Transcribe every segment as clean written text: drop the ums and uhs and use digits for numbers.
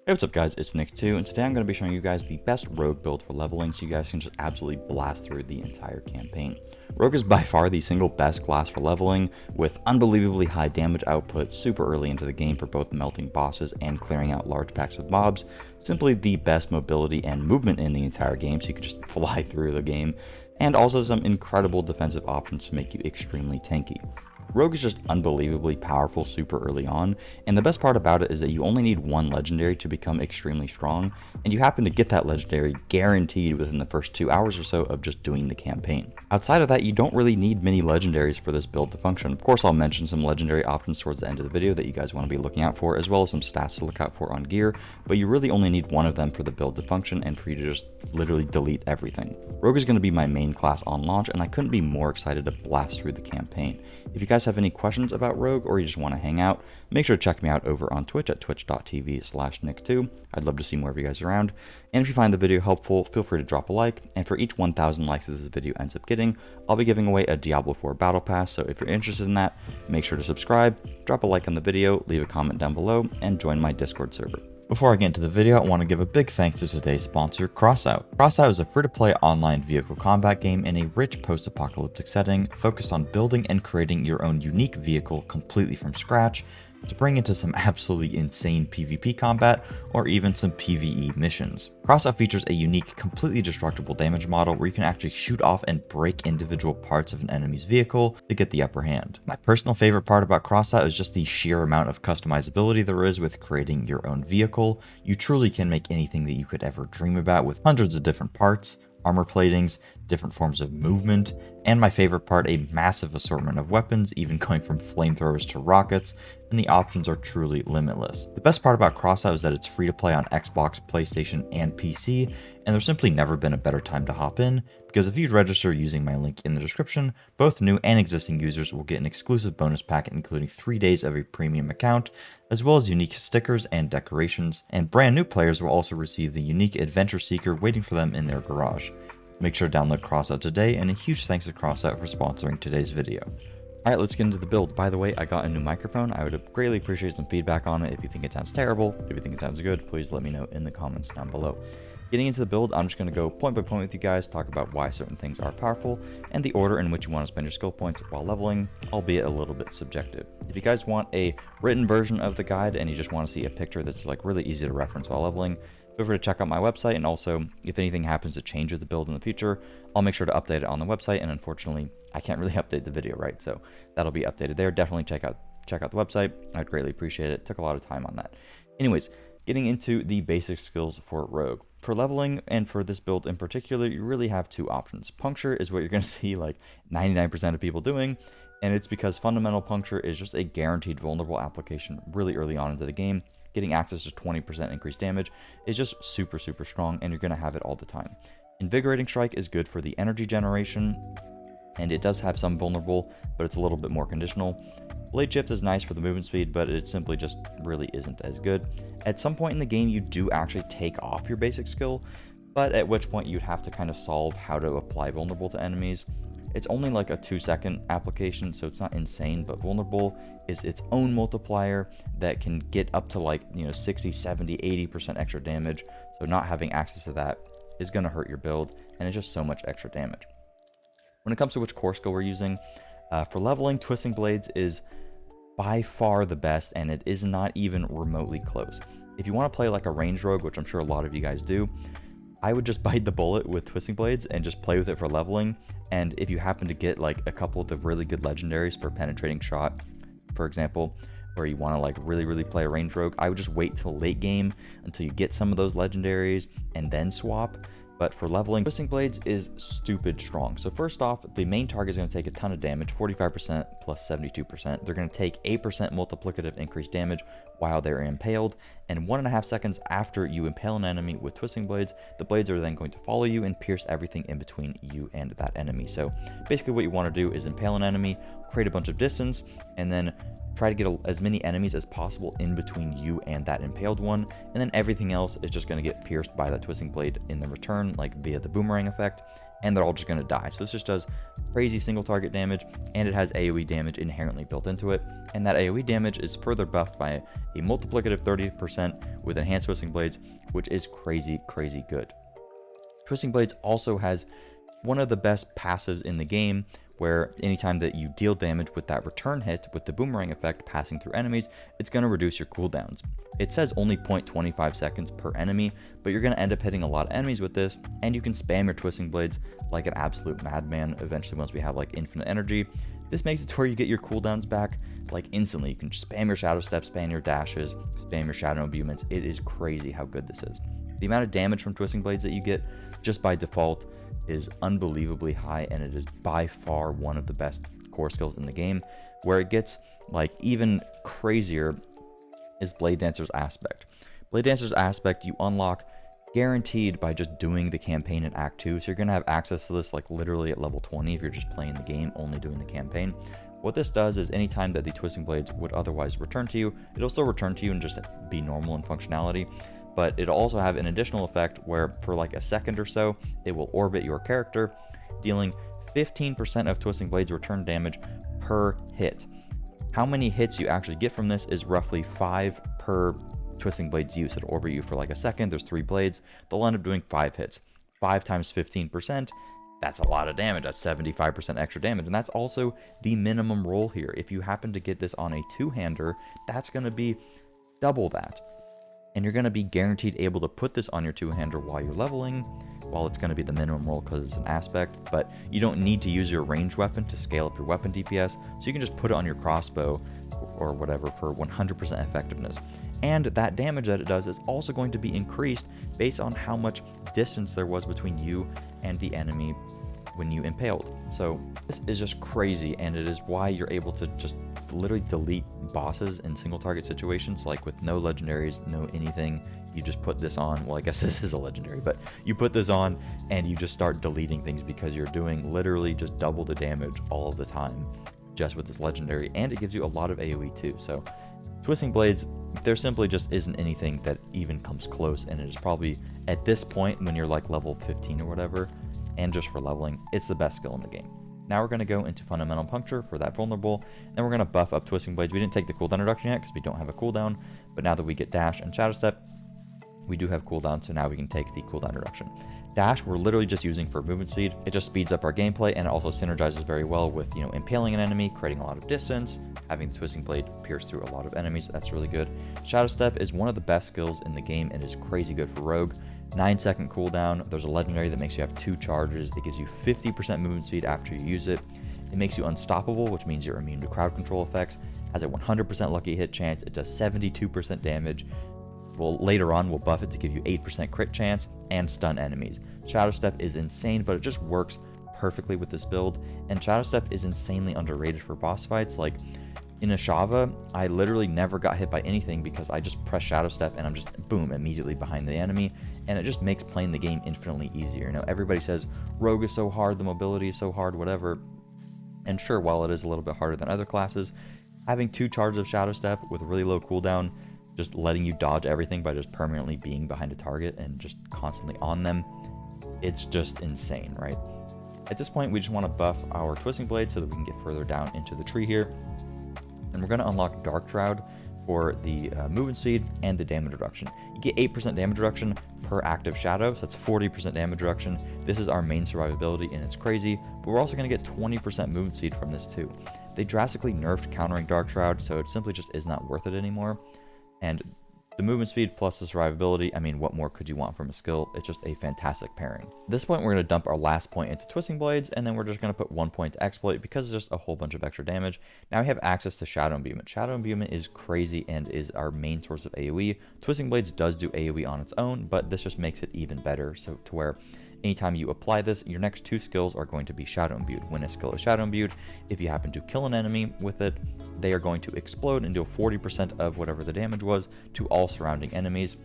Hey, what's up guys, it's Nick2, and today I'm going to be showing you guys the best rogue build for leveling so you guys can just absolutely blast through the entire campaign. Rogue is by far the single best class for leveling, with unbelievably high damage output super early into the game for both melting bosses and clearing out large packs of mobs, simply the best mobility and movement in the entire game so you can just fly through the game, and also some incredible defensive options to make you extremely tanky. Rogue is just unbelievably powerful super early on, and the best part about it is that you only need one legendary to become extremely strong, and you happen to get that legendary guaranteed within the first 2 hours or so of just doing the campaign. Outside of that, you don't really need many legendaries for this build to function. Of course, I'll mention some legendary options towards the end of the video that you guys want to be looking out for, as well as some stats to look out for on gear, but you really only need one of them for the build to function and for you to just literally delete everything. Rogue is going to be my main class on launch, and I couldn't be more excited to blast through the campaign. If you guys have any questions about Rogue or you just want to hang out, make sure to check me out over on Twitch at twitch.tv/Nick2. I'd love to see more of you guys around. And if you find the video helpful, feel free to drop a like. And for each 1,000 likes that this video ends up getting, I'll be giving away a Diablo 4 Battle Pass. So if you're interested in that, make sure to subscribe, drop a like on the video, leave a comment down below, and join my Discord server. Before I get into the video, I want to give a big thanks to today's sponsor, Crossout. Crossout is a free-to-play online vehicle combat game in a rich post-apocalyptic setting focused on building and creating your own unique vehicle completely from scratch to bring into some absolutely insane PvP combat or even some PvE missions. Crossout features a unique, completely destructible damage model where you can actually shoot off and break individual parts of an enemy's vehicle to get the upper hand. My personal favorite part about Crossout is just the sheer amount of customizability there is with creating your own vehicle. You truly can make anything that you could ever dream about with hundreds of different parts, armor platings, different forms of movement, and my favorite part, a massive assortment of weapons, even going from flamethrowers to rockets, and the options are truly limitless. The best part about Crossout is that it's free to play on Xbox, PlayStation, and PC, and there's simply never been a better time to hop in, because if you register using my link in the description, both new and existing users will get an exclusive bonus pack including 3 days of a premium account, as well as unique stickers and decorations, and brand new players will also receive the unique Adventure Seeker waiting for them in their garage. Make sure to download Crossout today, and a huge thanks to Crossout for sponsoring today's video. Alright, let's get into the build. By the way, I got a new microphone. I would greatly appreciate some feedback on it. If you think it sounds terrible, if you think it sounds good, please let me know in the comments down below. Getting into the build, I'm just going to go point by point with you guys, talk about why certain things are powerful, and the order in which you want to spend your skill points while leveling, albeit a little bit subjective. If you guys want a written version of the guide and you just want to see a picture that's like really easy to reference while leveling, feel free to check out my website, and also if anything happens to change with the build in the future, I'll make sure to update it on the website, and unfortunately I can't really update the video, right? So that'll be updated there. Definitely check out the website. I'd greatly appreciate it. Took a lot of time on that. Anyways, getting into the basic skills for Rogue. For leveling, and for this build in particular, you really have two options. Puncture is what you're going to see like 99% of people doing, and it's because fundamental puncture is just a guaranteed vulnerable application really early on into the game. Getting access to 20% increased damage is just super strong, and you're going to have it all the time. Invigorating Strike is good for the energy generation, and it does have some vulnerable, but it's a little bit more conditional. Blade Shift is nice for the movement speed, but it simply just really isn't as good. At some point in the game, you do actually take off your basic skill, but at which point you'd have to kind of solve how to apply vulnerable to enemies. It's only like a 2-second application, so it's not insane, but vulnerable is its own multiplier that can get up to like, 60, 70, 80% extra damage. So not having access to that is going to hurt your build, and it's just so much extra damage. When it comes to which core skill we're using, for leveling, Twisting Blades is by far the best, and it is not even remotely close. If you want to play like a range rogue, which I'm sure a lot of you guys do, I would just bite the bullet with Twisting Blades and just play with it for leveling. And if you happen to get like a couple of the really good legendaries for Penetrating Shot, for example, where you want to like really play a range rogue, I would just wait till late game until you get some of those legendaries and then swap. But for leveling, Twisting Blades is stupid strong. So first off, the main target is going to take a ton of damage, 45% plus 72%. They're going to take 8% multiplicative increased damage while they're impaled, and 1.5 seconds after you impale an enemy with Twisting Blades, the blades are then going to follow you and pierce everything in between you and that enemy. So basically what you want to do is impale an enemy, create a bunch of distance, and then try to get as many enemies as possible in between you and that impaled one, and then everything else is just going to get pierced by that Twisting Blade in the return, like via the boomerang effect, and they're all just going to die. So this just does crazy single target damage, and it has AoE damage inherently built into it, and that AoE damage is further buffed by a multiplicative 30% with enhanced Twisting Blades, which is crazy good. Twisting Blades also has one of the best passives in the game, where anytime that you deal damage with that return hit with the boomerang effect passing through enemies, it's going to reduce your cooldowns. It says only 0.25 seconds per enemy, but you're going to end up hitting a lot of enemies with this, and you can spam your Twisting Blades like an absolute madman eventually once we have like infinite energy. This makes it to where you get your cooldowns back like instantly. You can spam your Shadow Step, spam your dashes, spam your Shadow Imbuments. It is crazy how good this is. The amount of damage from Twisting Blades that you get just by default is unbelievably high, and it is by far one of the best core skills in the game. Where it gets like even crazier is Blade Dancer's Aspect. Blade Dancer's Aspect you unlock guaranteed by just doing the campaign in Act 2, so you're going to have access to this like literally at level 20 if you're just playing the game, only doing the campaign. What this does is anytime that the Twisting Blades would otherwise return to you, it'll still return to you and just be normal in functionality, but it'll also have an additional effect where for like a second or so, it will orbit your character, dealing 15% of Twisting Blades return damage per hit. How many hits you actually get from this is roughly 5 per Twisting Blades use. It'll orbit you for like a second, there's 3 blades, they'll end up doing 5 hits. 5 times 15%, that's a lot of damage, that's 75% extra damage, and that's also the minimum roll here. If you happen to get this on a 2-hander, that's going to be double that. And you're going to be guaranteed able to put this on your 2-hander while you're leveling, while it's going to be the minimum roll because it's an aspect, but you don't need to use your ranged weapon to scale up your weapon DPS, so you can just put it on your crossbow or whatever for 100% effectiveness. And that damage that it does is also going to be increased based on how much distance there was between you and the enemy when you impaled. So this is just crazy, and it is why you're able to just literally delete bosses in single target situations, like with no legendaries, no anything. You just put this on, well I guess this is a legendary, but you put this on and you just start deleting things because you're doing literally just double the damage all of the time just with this legendary, and it gives you a lot of AoE too. So Twisting Blades, there simply just isn't anything that even comes close, and it is probably at this point when you're like level 15 or whatever, and just for leveling, it's the best skill in the game. Now we're going to go into Fundamental Puncture for that vulnerable, and we're going to buff up Twisting Blades. We didn't take the cooldown reduction yet because we don't have a cooldown, but now that we get Dash and Shadow Step, we do have cooldown, so now we can take the cooldown reduction. Dash we're literally just using for movement speed. It just speeds up our gameplay, and it also synergizes very well with, you know, impaling an enemy, creating a lot of distance, having the Twisting Blade pierce through a lot of enemies. That's really good. Shadow Step is one of the best skills in the game and is crazy good for Rogue. 9-second cooldown. There's a legendary that makes you have 2 charges. It gives you 50% movement speed after you use it. It makes you unstoppable, which means you're immune to crowd control effects. Has a 100% lucky hit chance. It does 72% damage. Well, later on we'll buff it to give you 8% crit chance and stun enemies. Shadow Step is insane, but it just works perfectly with this build, and Shadow Step is insanely underrated for boss fights. Like in Ashava, I literally never got hit by anything because I just press Shadow Step and I'm just boom immediately behind the enemy, and it just makes playing the game infinitely easier. You know, everybody says Rogue is so hard, the mobility is so hard, whatever, and sure, while it is a little bit harder than other classes, having 2 charges of Shadow Step with really low cooldown, just letting you dodge everything by just permanently being behind a target and just constantly on them, it's just insane, right? At this point, we just want to buff our Twisting Blade so that we can get further down into the tree here. And we're going to unlock Dark Shroud for the movement speed and the damage reduction. You get 8% damage reduction per active shadow, so that's 40% damage reduction. This is our main survivability, and it's crazy, but we're also going to get 20% movement speed from this too. They drastically nerfed countering Dark Shroud, so it simply just is not worth it anymore. And the movement speed plus the survivability, I mean, what more could you want from a skill? It's just a fantastic pairing. At this point, we're going to dump our last point into Twisting Blades, and then we're just going to put 1 point to Exploit because it's just a whole bunch of extra damage. Now we have access to Shadow Imbuement. Shadow Imbuement is crazy and is our main source of AoE. Twisting Blades does do AoE on its own, but this just makes it even better, so to where anytime you apply this, your next 2 skills are going to be Shadow Imbued. When a skill is Shadow Imbued, if you happen to kill an enemy with it, they are going to explode and deal 40% of whatever the damage was to all surrounding enemies.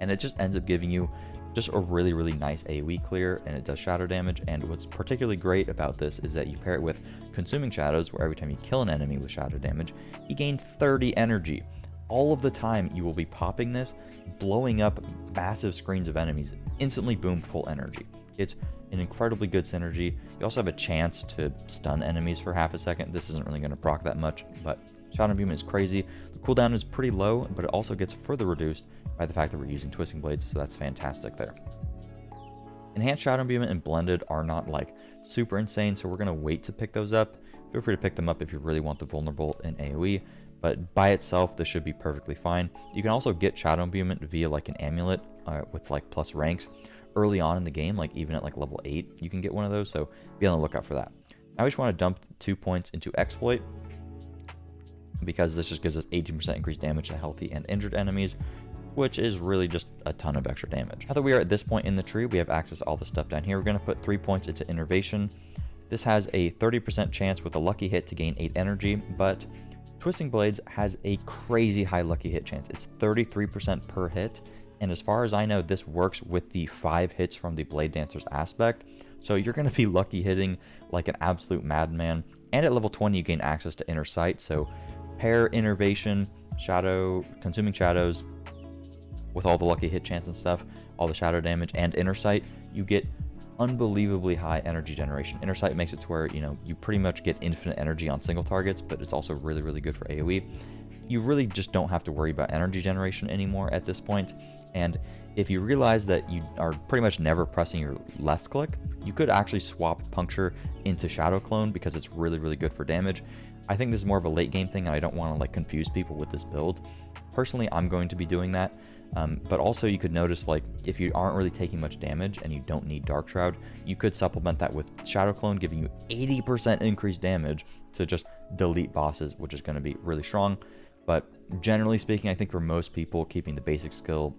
And it just ends up giving you just a really, really nice AoE clear, and it does shadow damage. And what's particularly great about this is that you pair it with Consuming Shadows, where every time you kill an enemy with shadow damage, you gain 30 energy. All of the time you will be popping this, blowing up massive screens of enemies, instantly boom, full energy. It's an incredibly good synergy. You also have a chance to stun enemies for half a second. This isn't really going to proc that much, but Shroud Imbuement is crazy. The cooldown is pretty low, but it also gets further reduced by the fact that we're using Twisting Blades, so that's fantastic there. Enhanced Shroud Imbuement and Blended are not like super insane, so we're going to wait to pick those up. Feel free to pick them up if you really want the Vulnerable in AoE, but by itself, this should be perfectly fine. You can also get Shadow Imbuement via like an amulet with like plus ranks early on in the game, like even at like level 8, you can get one of those, so be on the lookout for that. Now we just want to dump 2 points into Exploit, because this just gives us 18% increased damage to healthy and injured enemies, which is really just a ton of extra damage. Now that we are at this point in the tree, we have access to all the stuff down here. We're going to put 3 points into Innervation. This has a 30% chance with a lucky hit to gain 8 energy, but Twisting Blades has a crazy high lucky hit chance. It's 33% per hit, and as far as I know, this works with the 5 hits from the Blade Dancer's aspect, so you're going to be lucky hitting like an absolute madman. And at level 20, you gain access to Inner Sight, so pair Innervation, Shadow, Consuming Shadows, with all the lucky hit chance and stuff, all the shadow damage, and Inner Sight, you get unbelievably high energy generation. Inner Sight makes it to where, you pretty much get infinite energy on single targets, but it's also really, really good for AoE. You really just don't have to worry about energy generation anymore at this point, and if you realize that you are pretty much never pressing your left click, you could actually swap Puncture into Shadow Clone because it's really, really good for damage. I think this is more of a late game thing, and I don't want to like confuse people with this build. Personally, I'm going to be doing that. But also you could notice, like, if you aren't really taking much damage and you don't need Dark Shroud, you could supplement that with Shadow Clone, giving you 80% increased damage to just delete bosses, which is going to be really strong. But generally speaking, I think for most people, keeping the basic skill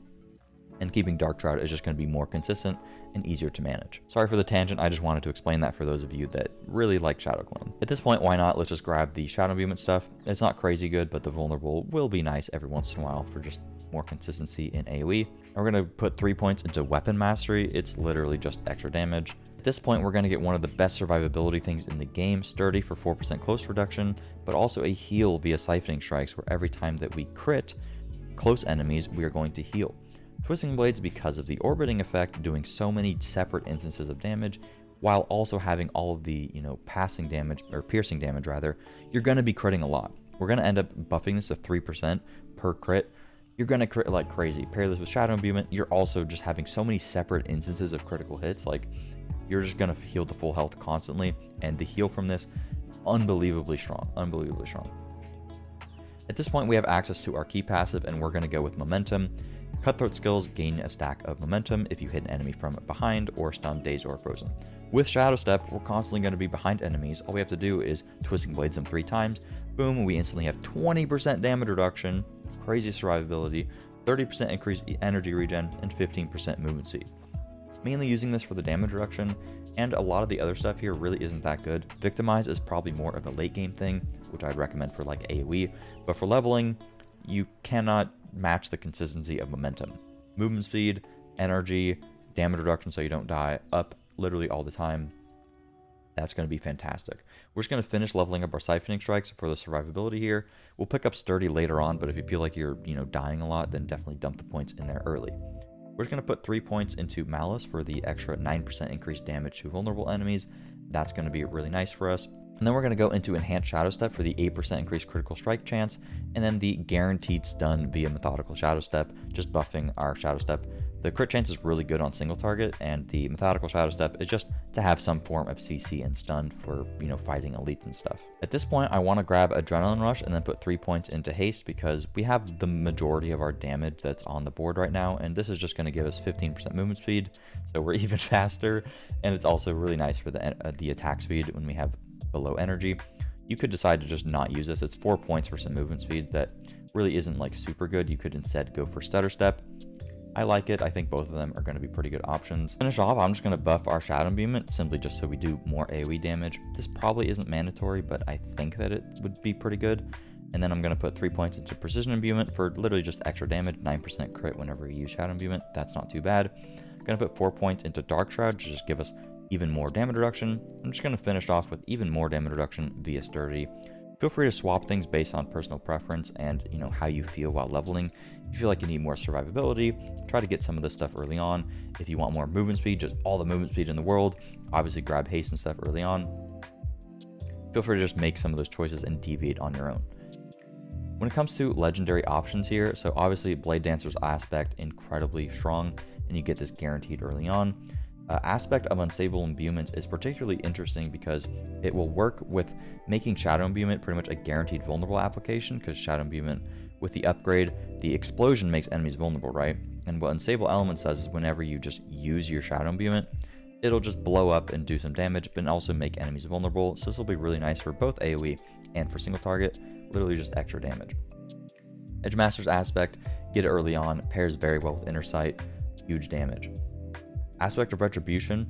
and keeping Dark Shroud is just going to be more consistent and easier to manage. Sorry for the tangent, I just wanted to explain that for those of you that really like Shadow Clone. At this point, why not? Let's just grab the Shadow Imbuement stuff. It's not crazy good, but the Vulnerable will be nice every once in a while for just more consistency in AoE. And we're going to put 3 points into Weapon Mastery. It's literally just extra damage. At this point, we're going to get one of the best survivability things in the game, Sturdy for 4% close reduction, but also a heal via Siphoning Strikes, where every time that we crit close enemies, we are going to heal. Twisting Blades, because of the orbiting effect, doing so many separate instances of damage, while also having all of the, passing damage, or piercing damage rather, you're going to be critting a lot. We're going to end up buffing this to 3% per crit. You're going to crit like crazy. Pair this with Shadow Imbuement, you're also just having so many separate instances of critical hits, like, you're just going to heal to full health constantly, and the heal from this, unbelievably strong, unbelievably strong. At this point, we have access to our key passive, and we're going to go with Momentum. Cutthroat skills gain a stack of momentum if you hit an enemy from behind or stunned, dazed, or frozen. With Shadow Step, we're constantly going to be behind enemies. All we have to do is Twisting Blades them 3 times. Boom, we instantly have 20% damage reduction, crazy survivability, 30% increased energy regen, and 15% movement speed. Mainly using this for the damage reduction, and a lot of the other stuff here really isn't that good. Victimize is probably more of a late game thing, which I'd recommend for like AoE, but for leveling, you cannot match the consistency of momentum. Movement speed, energy, damage reduction so you don't die, up literally all the time. That's going to be fantastic. We're just going to finish leveling up our Siphoning Strikes for the survivability here. We'll pick up Sturdy later on, but if you feel like you're, dying a lot, then definitely dump the points in there early. We're just going to put 3 points into Malice for the extra 9% increased damage to vulnerable enemies. That's going to be really nice for us. And then we're going to go into Enhanced Shadow Step for the 8% increased critical strike chance, and then the guaranteed stun via Methodical Shadow Step, just buffing our Shadow Step. The crit chance is really good on single target, and the Methodical Shadow Step is just to have some form of CC and stun for, fighting elites and stuff. At this point, I want to grab Adrenaline Rush and then put 3 points into Haste, because we have the majority of our damage that's on the board right now, and this is just going to give us 15% movement speed, so we're even faster, and it's also really nice for the attack speed when we have below energy. You could decide to just not use this. It's 4 points for some movement speed that really isn't like super good. You could instead go for Stutter Step. I like it. I think both of them are going to be pretty good options. Finish off, I'm just going to buff our Shadow Imbuement simply just so we do more AoE damage. This probably isn't mandatory, but I think that it would be pretty good. And then I'm going to put 3 points into Precision Imbuement for literally just extra damage, 9% crit whenever you use Shadow Imbuement. That's not too bad. I'm going to put 4 points into Dark Shroud to just give us even more damage reduction. I'm just going to finish off with even more damage reduction via Sturdy. Feel free to swap things based on personal preference and how you feel while leveling. If you feel like you need more survivability, try to get some of this stuff early on. If you want more movement speed, just all the movement speed in the world, obviously grab haste and stuff early on. Feel free to just make some of those choices and deviate on your own. When it comes to legendary options here, so obviously Blade Dancer's aspect, incredibly strong, and you get this guaranteed early on. Aspect of Unstable Imbuements is particularly interesting because it will work with making Shadow Imbuement pretty much a guaranteed vulnerable application, because Shadow Imbuement, with the upgrade, the explosion makes enemies vulnerable, right? And what Unstable Elements does is whenever you just use your Shadow Imbuement, it'll just blow up and do some damage, but also make enemies vulnerable. So this will be really nice for both AoE and for single target, literally just extra damage. Edgemaster's aspect, get it early on, pairs very well with Inner Sight, huge damage. Aspect of Retribution,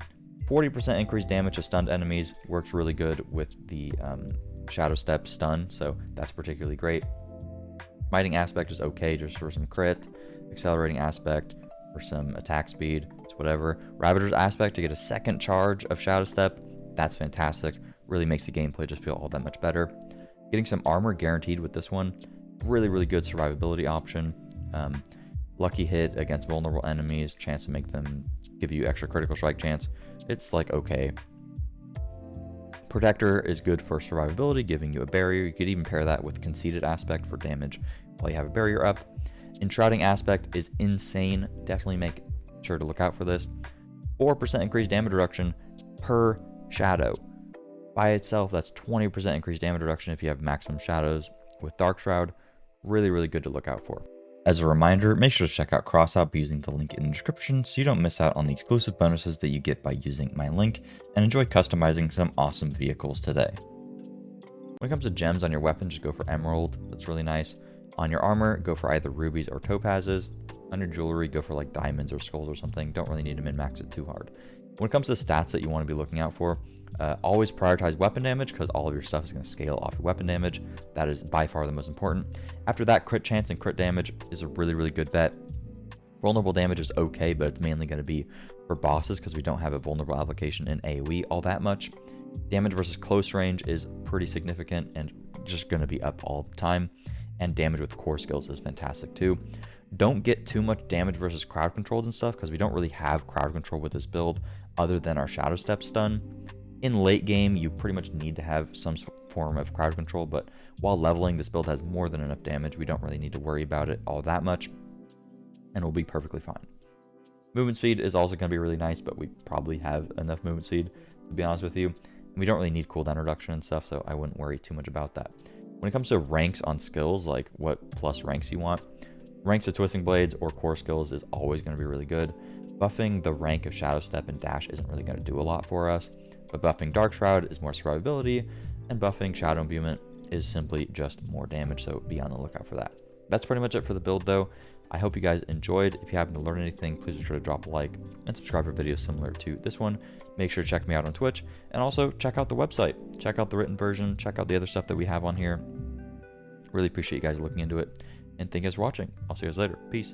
40% increased damage to stunned enemies, works really good with the Shadow Step stun, so that's particularly great. Smiting aspect is okay just for some crit. Accelerating aspect for some attack speed, it's whatever. Ravager's aspect to get a second charge of Shadow Step, that's fantastic. Really makes the gameplay just feel all that much better. Getting some armor guaranteed with this one, really good survivability option. Lucky hit against vulnerable enemies, chance to make them give you extra critical strike chance. It's like okay. Protector is good for survivability, giving you a barrier. You could even pair that with Conceited aspect for damage while you have a barrier up. Enshrouding aspect is insane. Definitely make sure to look out for this. 4% increased damage reduction per shadow. By itself, that's 20% increased damage reduction if you have maximum shadows with Dark Shroud. Really good to look out for. As a reminder, make sure to check out Crossout by using the link in the description so you don't miss out on the exclusive bonuses that you get by using my link, and enjoy customizing some awesome vehicles today. When it comes to gems on your weapon, just go for Emerald, that's really nice. On your armor, go for either rubies or topazes. On your jewelry, go for like diamonds or skulls or something. Don't really need to min-max it too hard. When it comes to stats that you want to be looking out for, always prioritize weapon damage, because all of your stuff is going to scale off your weapon damage. That is by far the most important. After that, crit chance and crit damage is a really good bet. Vulnerable damage is okay, but it's mainly going to be for bosses because we don't have a vulnerable application in AoE all that much. Damage versus close range is pretty significant and just going to be up all the time. And damage with core skills is fantastic too. Don't get too much damage versus crowd controls and stuff, because we don't really have crowd control with this build other than our Shadow Step stun. In late game, you pretty much need to have some form of crowd control, but while leveling, this build has more than enough damage. We don't really need to worry about it all that much, and we'll be perfectly fine. Movement speed is also going to be really nice, but we probably have enough movement speed, to be honest with you. We don't really need cooldown reduction and stuff, so I wouldn't worry too much about that. When it comes to ranks on skills, like what plus ranks you want, ranks of Twisting Blades or core skills is always going to be really good. Buffing the rank of Shadow Step and Dash isn't really going to do a lot for us. But buffing Dark Shroud is more survivability, and buffing Shadow Imbuement is simply just more damage, so be on the lookout for that. That's pretty much it for the build though. I hope you guys enjoyed. If you happen to learn anything, please be sure to drop a like and subscribe for videos similar to this one. Make sure to check me out on Twitch, and also check out the website. Check out the written version, check out the other stuff that we have on here. Really appreciate you guys looking into it, and thank you guys for watching. I'll see you guys later. Peace.